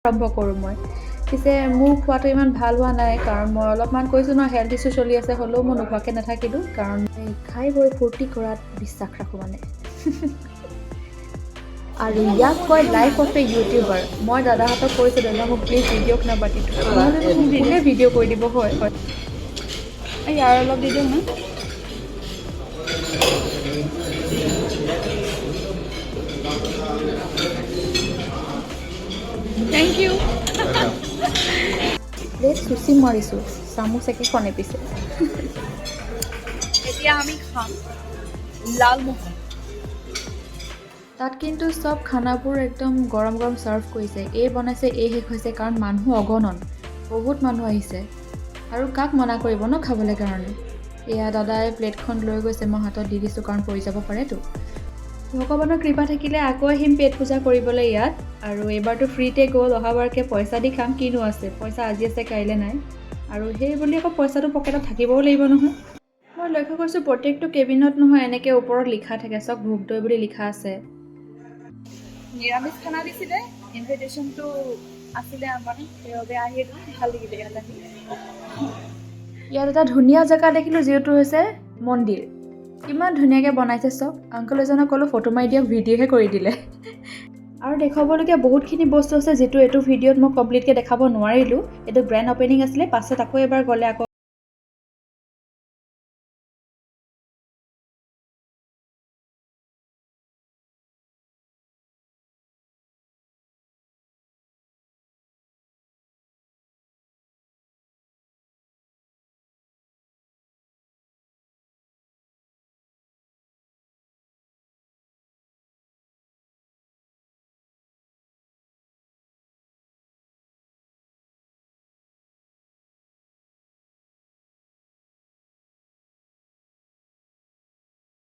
আৰম্ভ কৰোঁ মই। পিছে মোৰ খোৱাটো ইমান ভাল হোৱা নাই, কাৰণ মই অলপমান কৈছোঁ ন হেল্থ ইছ্যু চলি আছে, হ'লেও মই নোখোৱাকৈ নাথাকিলোঁ, কাৰণ খাই বৈ ফূৰ্তি কৰাত বিশ্বাস ৰাখোঁ মানে। আৰু ইয়াক কয় লাইফ অফ এ ইউটিউবাৰ। মই দাদাহঁতক কৈছোঁ, দাদা মোক প্লিজ ভিডিঅ'ক নাপাতি, নহ'লে মোক কোনে ভিডিঅ' কৰি দিব হয়। ইয়াৰ অলপ দি দিওঁ না। Thank U. প্লেট চুচি মাৰিছোঁ, চামুচ একেখনে পিছে। এতিয়া আমি খাম লালমোহন। তাত কিন্তু চব খানাবোৰ একদম গৰম গৰম ছাৰ্ভ কৰিছে। এই বনাইছে, এই শেষ হৈছে, কাৰণ মানুহ অগণন, বহুত মানুহ আহিছে আৰু কাক মনা কৰিব ন খাবলৈ কাৰণে। এয়া দাদাই প্লেটখন লৈ গৈছে, মই হাতত দি দিছোঁ, কাৰণ পৰি যাব পাৰেতো। ভগৱানৰ কৃপা থাকিলে আকৌ আহিম পেট পূজা কৰিবলৈ ইয়াত। আৰু এইবাৰতো ফ্ৰীতে গ'ল, অহাবাৰকৈ পইচা দি খাম, কিনো আছে, পইচা আজি আছে কাইলৈ নাই। আৰু সেই বুলি আকৌ পইচাটো পকেটত থাকিবও লাগিব নহয়। মই লক্ষ্য কৰিছোঁ প্ৰত্যেকটো কেবিনত নহয় এনেকৈ ওপৰত লিখা থাকে, চব ভোগদৈ বুলি লিখা আছে। নিৰামিষ খানা দিছিলে, ইনভিটেশ্যনটো আছিলে আমাৰ, সেইবাবে আহিলোঁ, ভাল লাগিলে ইয়াত আহি। ইয়াত এটা ধুনীয়া জেগা দেখিলোঁ, যিহেতু হৈছে মন্দিৰ। কিমান ধুনীয়াকৈ বনাইছে চব। আংকল এজনক ক'লোঁ ফটো মাৰি দিয়ক, ভিডিঅ'হে কৰি দিলে। আৰু দেখুৱাবলগীয়া বহুতখিনি বস্তু আছে, যিটো এইটো ভিডিঅ'ত মই কমপ্লিটকৈ দেখাব নোৱাৰিলোঁ। এইটো গ্ৰেণ্ড অ'পেনিং আছিলে, পাছত আকৌ এবাৰ গ'লে আকৌ